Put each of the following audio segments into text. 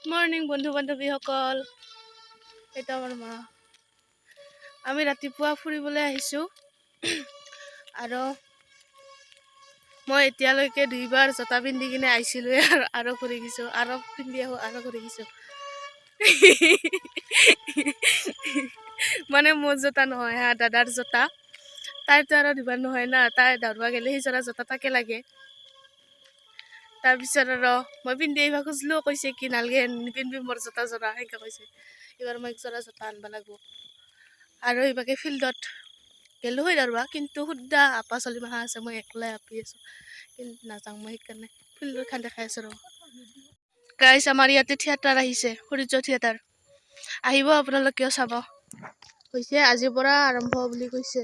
Morning বন্ধু বান্ধৱীসকল, এটা আমাৰ মা। আমি ৰাতিপুৱা ফুৰিবলৈ আহিছোঁ আৰু মই এতিয়ালৈকে 2বাৰ জোতা পিন্ধি কিনে আহিছিলোঁ আৰু ঘূৰি গৈছোঁ, আৰু পিন্ধি আহোঁ আৰু ঘূৰি গৈছোঁ। মানে মোৰ জোতা নহয় হা, দাদাৰ জোতা। তাইতো আৰু দিবাৰ নহয় না, তাই দৌৰবা গ'লে সেই জোতা তাকে লাগে। তাৰপিছত আৰু মই পিন্ধি আহিব খুজিলোঁ, কৈছে কি নালগে নিপিন্ধবি মোৰ জোতা সেনেকৈ কৈছে। এইবাৰ মই একযোৰা জোতা আনিব লাগিব। আৰু এইবাকে ফিল্ডত গ'লোঁ হৈ দৌৰবা, কিন্তু শুদ্ধা আপা চলি মাখা আছে, মই একলাই আপি আছোঁ, কিন্তু নাযাওঁ মই সেইকাৰণে ফিল্ডৰ খান দেখাই আছোঁ। ৰ গাইছ, আমাৰ ইয়াতে থিয়েটাৰ আহিছে, সূৰ্য থিয়েটাৰ। আহিব আপোনালোকেও চাব। কৈছে আজিৰ পৰা আৰম্ভ বুলি কৈছে,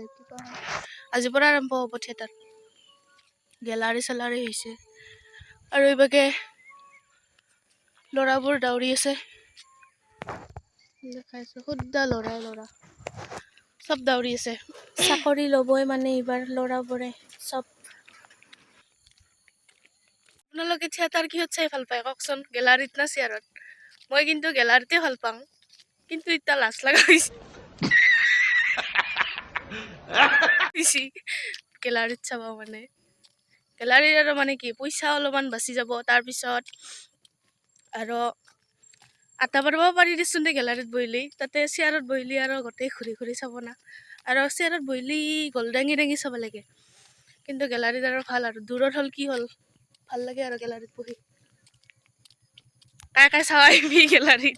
আজিৰ পৰা আৰম্ভ হ'ব থিয়েটাৰ। গেলাৰী চেলাৰী হৈছে আৰু এইবাকে ল'ৰাবোৰ দৌৰি আছে, দেখাইছোঁ শুদ্ধা ল'ৰা চব দৌৰি আছে। চাকৰি ল'বই মানে এইবাৰ ল'ৰাবোৰে চব। আপোনালোকে থিয়েটাৰ কিহত চাই ভাল পায় কওকচোন, গেলাৰীত না চেয়াৰত? মই কিন্তু গেলাৰীতে ভাল পাওঁ, কিন্তু এতিয়া লাজ লগা হৈছে গেলাৰীত চাব মানে। গেলাৰীত আৰু মানে কি, পইচা অলপমান বাচি যাব। তাৰপিছত আৰু আটা পাৰব পাৰি দেচোন দে গেলাৰীত বহিলি, তাতে চেয়াৰত বহিলি আৰু গোটেই ঘূৰি ঘূৰি চাব না। আৰু চেয়াৰত বহিলি গল দাঙি দাঙি চাব লাগে, কিন্তু গেলাৰীত আৰু ভাল। আৰু দূৰত হ'ল কি হ'ল, ভাল লাগে আৰু গেলাৰীত বহি। কাই কাই চাব আহিবি গেলাৰীত।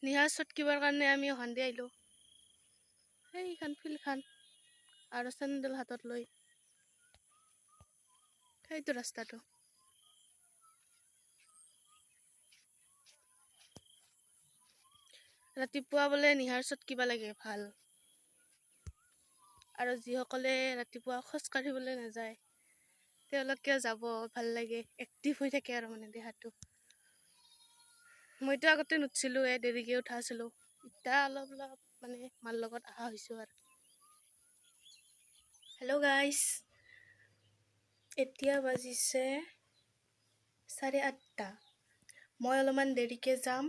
নিহাৰ চটকিবৰ কাৰণে আমি সন্ধিয়া আহিলোঁ, সেইখান ফিল্ডখান, আৰু চেণ্ডেল হাতত লৈ সেইটো ৰাস্তাটো। ৰাতিপুৱা বোলে নিহাৰ চটকিব লাগে, ভাল। আৰু যিসকলে ৰাতিপুৱা খোজ কাঢ়িবলৈ নাযায়, তেওঁলোকে যাব, ভাল লাগে, এক্টিভ হৈ থাকে আৰু মানে দেহাটো। মইতো আগতে নুঠিছিলোঁৱে, দেৰিকৈ উঠা আছিলোঁ, এতিয়া অলপ অলপ মানে মাৰ লগত অহা হৈছোঁ আৰু। হেল্ল' গাইছ, এতিয়া বাজিছে 8:30। মই অলপমান দেৰিকৈ যাম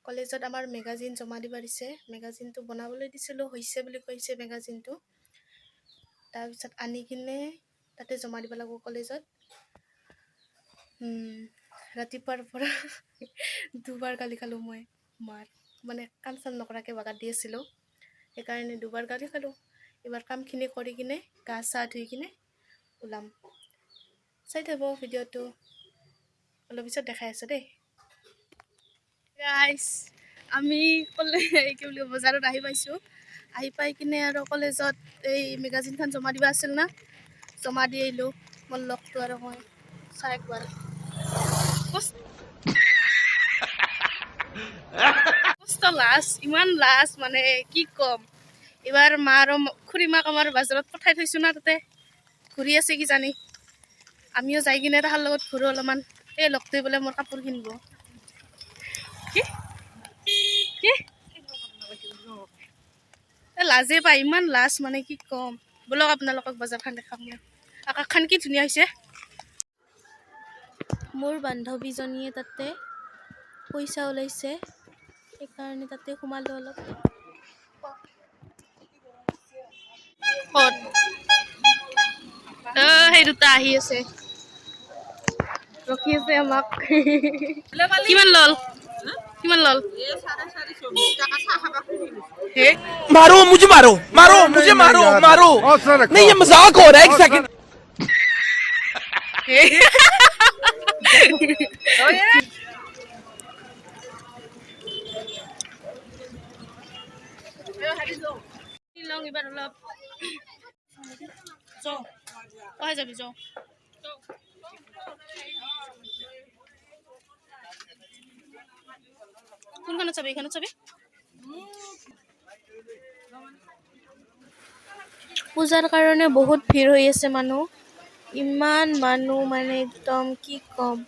কলেজত আমাৰ মেগাজিন জমা দিব দিছে। মেগাজিনটো বনাবলৈ দিছিলোঁ, হৈছে বুলি কৈছে মেগাজিনটো। তাৰপিছত আনি কিনে তাতে জমা দিব লাগিব কলেজত। ৰাতিপুৱাৰ পৰা 2বাৰ গালি খালোঁ মই মাৰ, মানে কাম চাম নকৰাকৈ বাগাত দি আছিলোঁ, সেইকাৰণে 2বাৰ গালি খালোঁ। এইবাৰ কামখিনি কৰি কিনে গা চা ধুই কিনে ওলাম। চাই থাকব ভিডিঅ'টো, অলপ পিছত দেখাই আছোঁ দেই গাইছ। আমি কি বুলি বজাৰত আহি পাইছোঁ। আহি পাই কিনে আৰু কলেজত এই মেগাজিনখন জমা দিব আছিল না, জমা দি আহিলোঁ। মোৰ লগটো আৰু মই চাই একবাৰ কষ্ট লাজ, ইমান লাজ মানে কি ক'ম। এইবাৰ মা আৰু খুৰীমাক আমাৰ বাজাৰত পঠাই থৈছোঁ না, তাতে ঘূৰি আছে কিজানি। আমিও যাই কিনে তাৰ লগত ঘূৰোঁ অলপমান। এই লগটোৱে বোলে মোৰ কাপোৰ কিনিব। কি লাজে পায়, ইমান লাজ মানে কি ক'ম। বলক আপোনালোকক বজাৰখন দেখাম মই। আকাশখন কি ধুনীয়া হৈছে। মোৰ বান্ধৱীজনীয়ে তাতে পইচা ওলাইছে, সেইকাৰণে তাতে সোমালোঁ অলপ। ক'ত? সেই দুটা আহি আছে, ৰখি আছে আমাক। কিমান লল? কিমান লল? मारो मुझे मारो मारो मुझे मारो मारो नहीं ये मजाक हो रहा है एक सेकंड এবাৰ অলপ যাবি যাওঁ। কোনখনত চাবি? এইখনত চাবি। পূজাৰ কাৰণে বহুত ভিৰ হৈ আছে মানুহ। ইমান মানুহ মানে একদম কি ক'ম।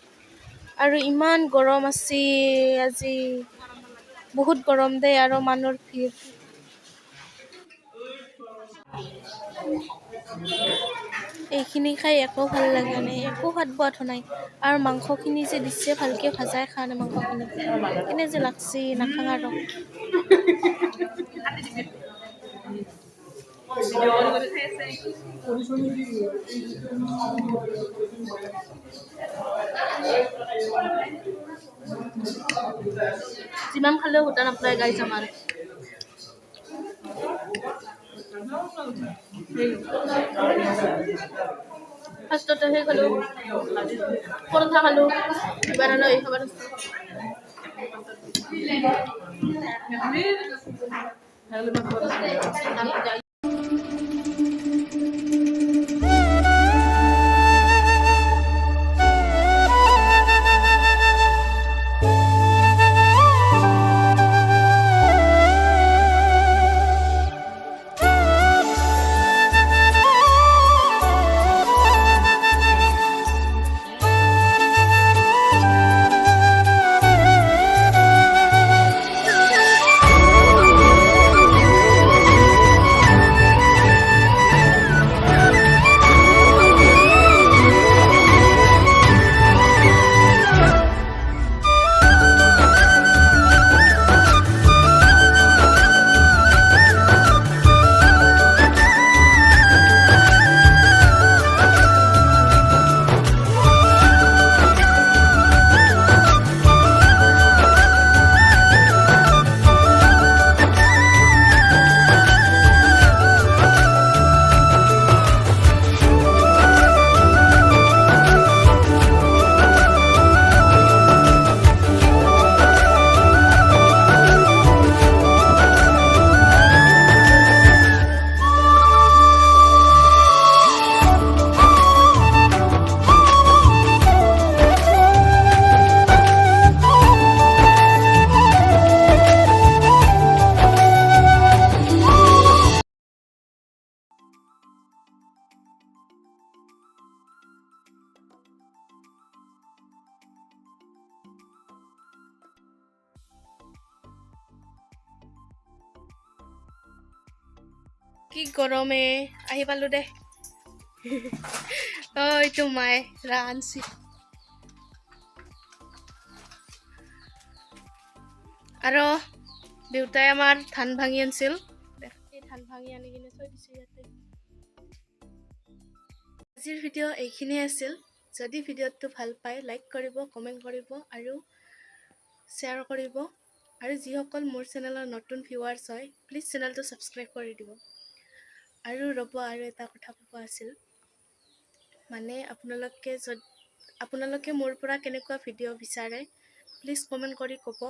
আৰু ইমান গৰম আছে আজি। বহুত গৰম দেই আৰু মানুহৰ ভিৰ। এইখিনি খাই একো ভাল লগা নাই, একো সোৱাদ পোৱা নাই। আৰু মাংসখিনি যে দিছে ভালকে ভাজাই খোৱা নাই মাংসখিনি। কেনে যে লাগছি নাখাং আৰু। যিমান খালেও গোটা নাপায় গাইজ আমাৰ। ফাৰ্ষ্টতে সেই খালোঁ, পৰঠা খালোঁ, এবাৰ আৰু এই খাবৰ আছে। কি গৰমে আহি পালো দে। এইটো মায়ে ৰান্ধছি। আৰু দেউতাই আমাৰ ধান ভাঙি আনিছিল। এই ধান ভাঙি আনি কিনে থৈ দিছে ইয়াতে। আজিৰ ভিডিঅ' এইখিনিয়ে আছিল। যদি ভিডিঅ'টো ভাল পায় লাইক কৰিব, কমেণ্ট কৰিব আৰু শ্বেয়াৰ কৰিব। আৰু যিসকল মোৰ চেনেলৰ নতুন ভিউৱাৰ্ছ হয় প্লিজ চেনেলটো ছাবস্ক্ৰাইব কৰি দিব। আৰু ৰ'ব আৰু এটা কথা ক'ব আছিল, মানে আপোনালোকে মোৰ পৰা কেনেকুৱা ভিডিঅ' বিচাৰে প্লিজ কমেণ্ট কৰি ক'ব।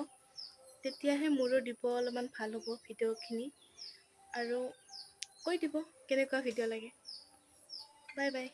তেতিয়াহে মোৰো দিব অলপমান ভাল হ'ব ভিডিঅ'খিনি। আৰু কৈ দিব কেনেকুৱা ভিডিঅ' লাগে। Bye bye.